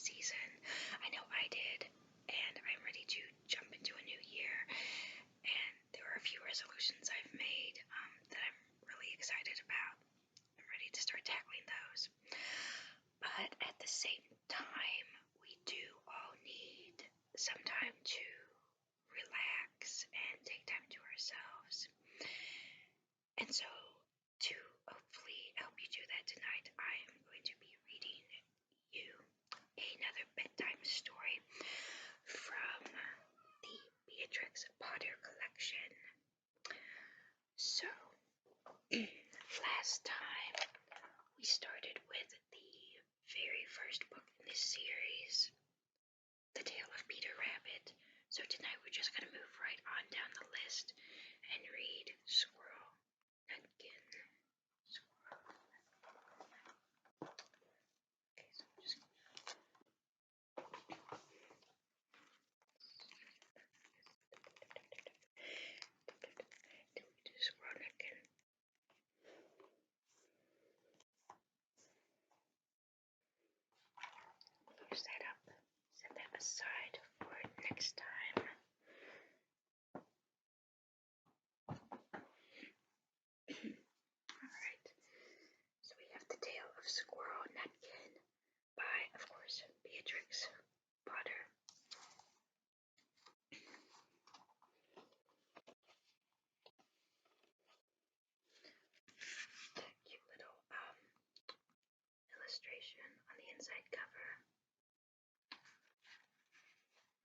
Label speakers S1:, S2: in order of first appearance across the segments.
S1: season. I know I did, and I'm ready to jump into a new year. And there are a few resolutions I've made that I'm really excited about. I'm ready to start tackling those. But at the same time, we do all need some time to relax and take time to ourselves. And so, to hopefully help you do that tonight, I am going to be reading you another bedtime story from the Beatrix Potter collection. So, last time we started with the very first book in this series, The Tale of Peter Rabbit. So tonight we're just going to move right on down the list and read Squirrel Nutkin. Okay, so I'm just Squirrel Nutkin. Close that up. Set that aside for next time. Alright, so we have The Tale of Squirrel Nutkin by, of course, Beatrix Potter. Cute little illustration on the inside cover.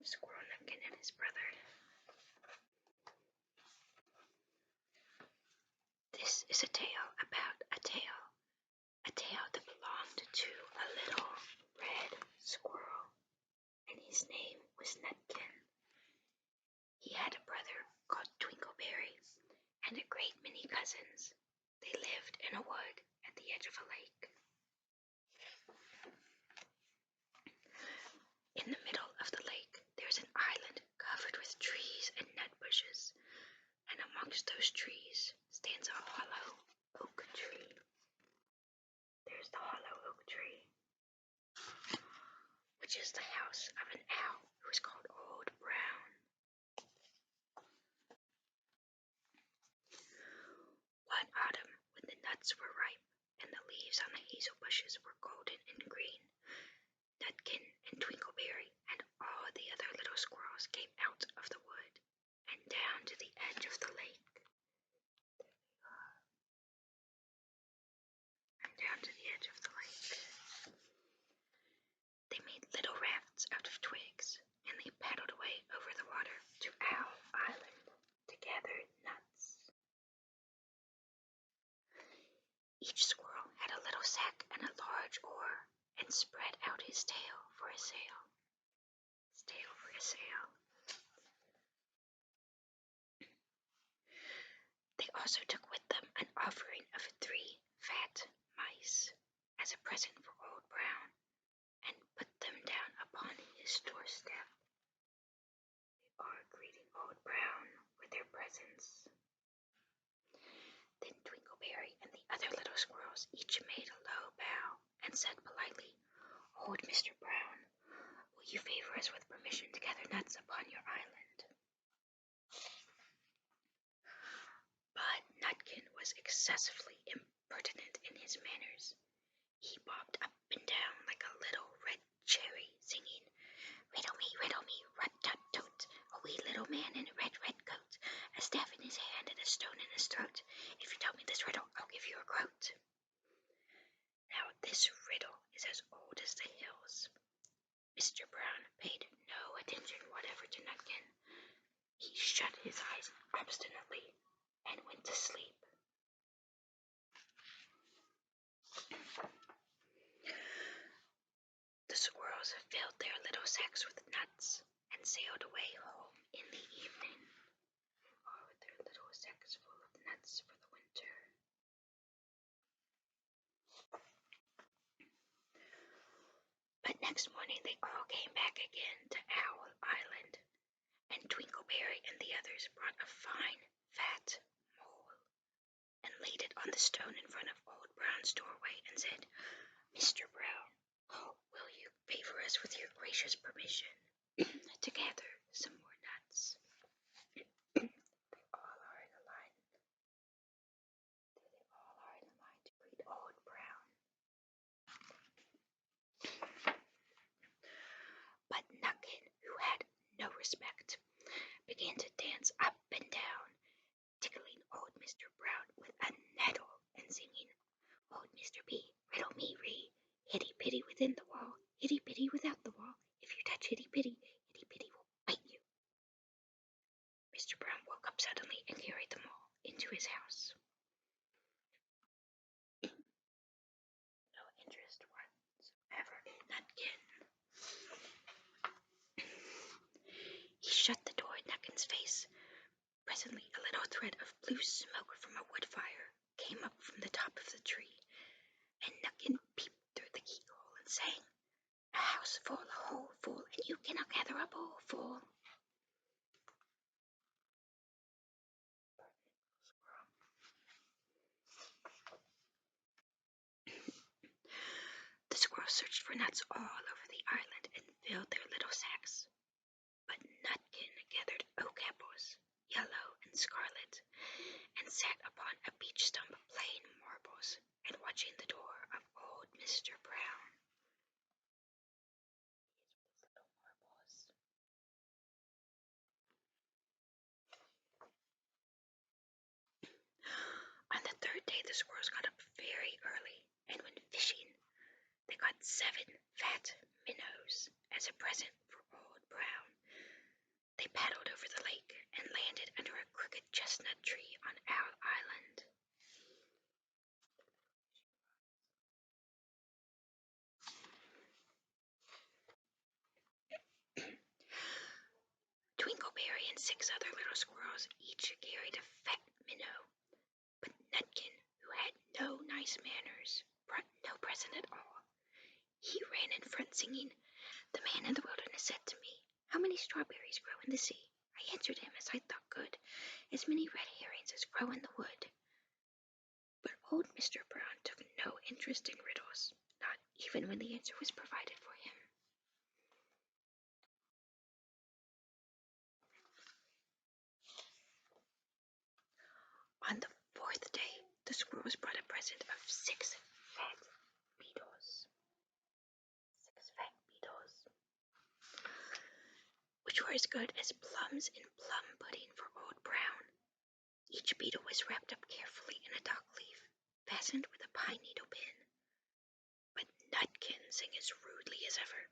S1: Squirrel Nutkin and his brother. This is a tale about a tale that belonged to a little red squirrel, and his name was Nutkin. He had a brother called Twinkleberry and a great many cousins. They lived in a wood at the edge of a lake. In the middle of the lake, there's an island covered with trees and nut bushes, and amongst those trees stands a hollow oak tree. There's the hollow oak tree, which is the house of an owl who is called Old Brown. One autumn, when the nuts were ripe and the leaves on the hazel bushes were golden and green, Nutkin and Twinkleberry and all the other little squirrels came out of the wood and down to the edge of the lake. They made little rafts out of twigs, and they paddled away over the water to Owl Island to gather nuts. Each squirrel had a little sack and a large oar, and spread out his tail for a sail. They also took with them an offering of 3 fat mice as a present for Old Brown, and put them down upon his doorstep. They are greeting Old Brown with their presents. Then Twinkleberry and the other little squirrels each made a low bow and said politely, "Old Mr. Brown, will you favor us with permission to gather nuts upon your island?" But Nutkin was excessively impertinent in his manners. He bobbed up and down like a little red cherry, singing, riddle me, rut-tut-toot, a wee little man in a red coat, a staff in his hand and a stone in his throat. If you tell me this riddle, I'll give you a groat. Now this riddle is as old as the hills. Mr. Brown paid no attention whatever to Nutkin. He shut his eyes obstinately and went to sleep. The squirrels filled their little sacks with nuts and sailed away home in the evening, all with their little sacks full of nuts for the winter. But next morning they all came back again to Owl Island, and Twinkleberry and the others brought a fine, fat mole and laid it on the stone in front of Old Brown's doorway and said, "Mr. Brown, will you favor us, with your gracious permission, to gather some more nuts. They all are in a line. They all are in a line to greet Old Brown. But Nutkin, who had no respect, began to dance up and down, tickling old Mr. Brown with a nettle and singing, "Old Mr. B, riddle me ree, hitty pitty within the wall, hitty pitty without the wall. If you touch hitty pitty will bite you." Mr. Brown woke up suddenly and carried them all into his house. No interest whatsoever in Nutkin. He shut the door in Nutkin's face. Presently a little thread of blue smoke from a wood fire came up from the top of the tree, and Nutkin peeped through the keyhole and sang, "A house full, a hole full, and you cannot gather a bowl full." The squirrels searched for nuts all over the island and filled their little sacks. But Nutkin gathered oak apples, yellow and scarlet, and sat upon a beech stump playing marbles and watching the door of old Mr. Brown. On the third day the squirrels got up very early, and went fishing. They caught 7 fat minnows as a present for Old Brown. They paddled over the lake and landed under a crooked chestnut tree on Owl Island. Twinkleberry and 6 other little squirrels each carried a fat minnow, but Nutkin, who had no nice manners, brought no present at all. He ran in front singing, "The man in the wilderness said to me, 'How many strawberries grow in the sea?' I answered him as I thought good, 'As many red herrings as grow in the wood.'" But old Mr. Brown took no interest in riddles, not even when the answer was provided for him. On the 4th day, the squirrels brought a present of 6 fat beetles. 6 fat beetles, which were as good as plums in plum pudding for Old Brown. Each beetle was wrapped up carefully in a dock leaf, fastened with a pine needle pin. But Nutkin sang as rudely as ever,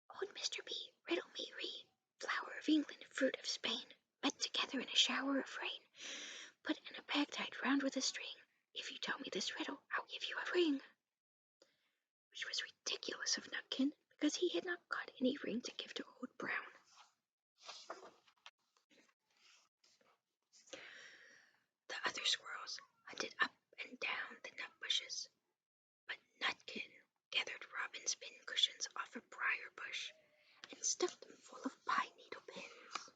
S1: "Old Mr. B, riddle me ree, flower of England, fruit of Spain, met together in a shower of rain, put in a bag tied round with a string. If you tell me this riddle, I'll give you a ring." Which was ridiculous of Nutkin, because he had not got any ring to give to Old Brown. The other squirrels hunted up and down the nut bushes, but Nutkin gathered robin's pin cushions off a briar bush and stuffed them full of pine needle pins.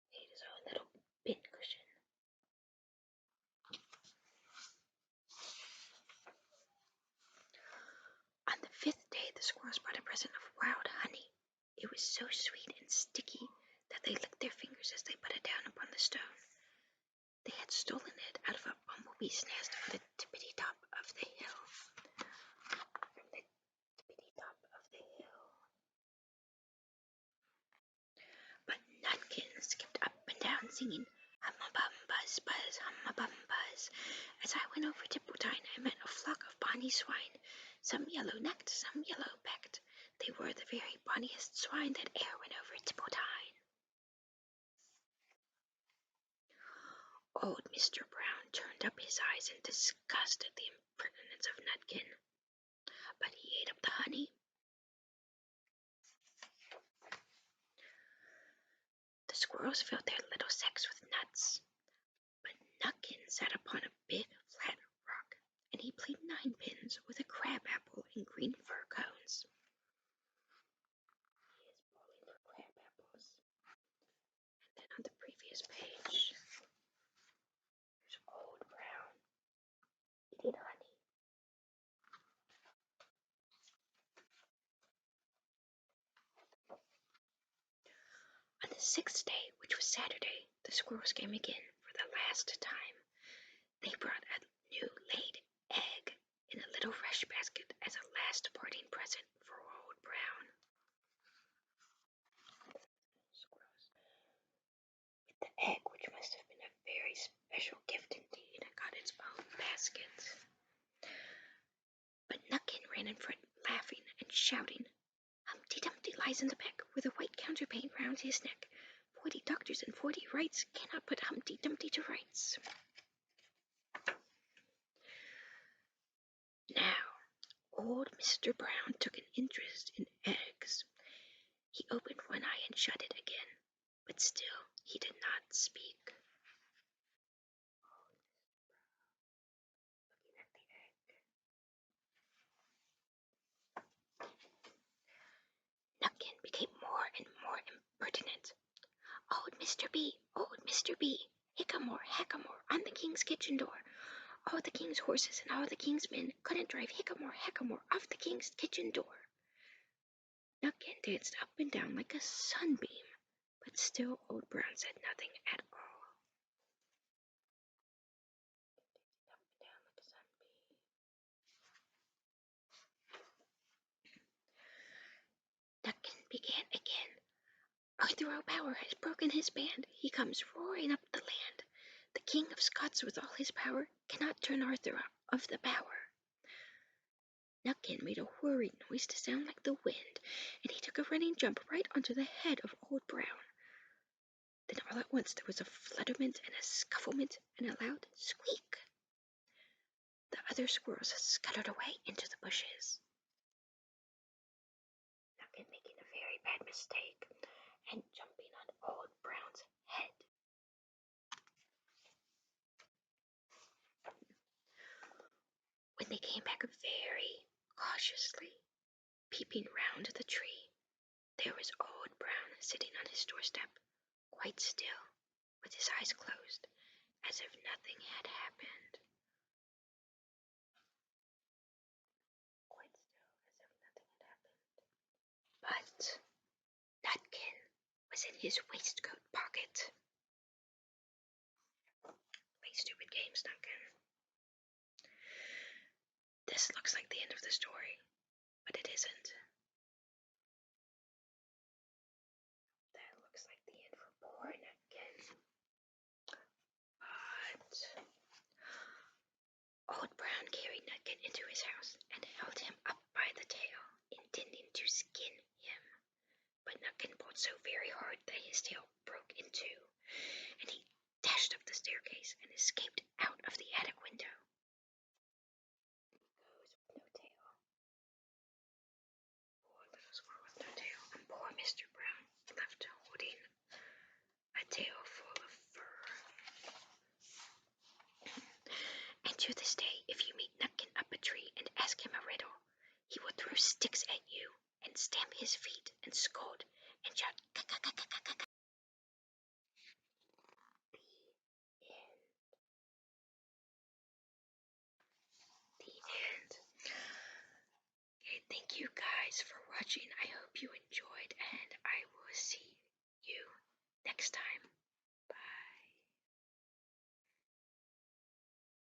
S1: He made his own little pin cushion. On the 5th day the squirrels brought a present of wild honey. It was so sweet and sticky that they licked their fingers as they put it down upon the stone. They had stolen it out of a bumblebee's nest on the tippity top of the hill. But Nutkin skipped up and down singing, "Hum-a-bum, buzz, buzz, hum-a-bum, buzz. As I went over Tippletine, I met a flock of bonny swine, some yellow-necked, some yellow-pecked. They were the very bonniest swine that e'er went over Tippletine." Old Mr. Brown turned up his eyes in disgust at the impertinence of Nutkin, but he ate up the honey. The squirrels filled their little sacks with nuts, but Nutkin sat upon a big flat rock, and he played 9 pins with a crab apple and green fir cones. He is bowling for crab apples. And then on the previous page, there's Old Brown eating honey. sixth day, which was Saturday, the squirrels came again for the last time. They brought a new laid egg in a little rush basket as a last parting present for Old Brown. Squirrels. With the egg, which must have been a very special gift indeed, got its own basket. But Nutkin ran in front, laughing and shouting. Humpty Dumpty lies in the back with a white counterpane round his neck. 40 doctors and 40 rights cannot put Humpty Dumpty to rights. Now, old Mr. Brown took an interest in eggs. He opened one eye and shut it again, but still he did not speak. Looking at the egg. Nutkin became more and more impertinent. Old Mr. B, hickamore, hackamore, on the king's kitchen door. All the king's horses and all the king's men couldn't drive hickamore, hackamore off the king's kitchen door. Nutkin danced up and down like a sunbeam, but still Old Brown said nothing at all. Up and down like a sunbeam. Nutkin began again. Arthur O'Power has broken his band. He comes roaring up the land. The King of Scots, with all his power, cannot turn Arthur of the bower. Nutkin made a whirring noise to sound like the wind, and he took a running jump right onto the head of Old Brown. Then all at once there was a flutterment and a scufflement and a loud squeak. The other squirrels scuttered away into the bushes. Nutkin making a very bad mistake and jumping on Old Brown's head. When they came back very cautiously, peeping round the tree, there was Old Brown sitting on his doorstep, quite still, with his eyes closed, as if nothing had happened. Quite still, as if nothing had happened. But Nutkin was in his waistcoat pocket. Play stupid games, Nutkin. This looks like the end of the story, but it isn't. That looks like the end for poor Nutkin. But Old Brown carried Nutkin into his house and held him up by the tail, intending to skin him. But Nutkin pulled so very hard that his tail broke in two, and he dashed up the staircase and escaped out of the attic window. He goes with no tail. Poor little squirrel with no tail, and poor Mr. Brown left holding a tail full of fur. And to this day, if you meet Nutkin up a tree and ask him a riddle, he will throw sticks at you and stamp his feet and scold and shout, "Ka-ka-ka-ka-ka-ka." The end. Okay, thank you guys for watching. I hope you enjoyed, and I will see you next time.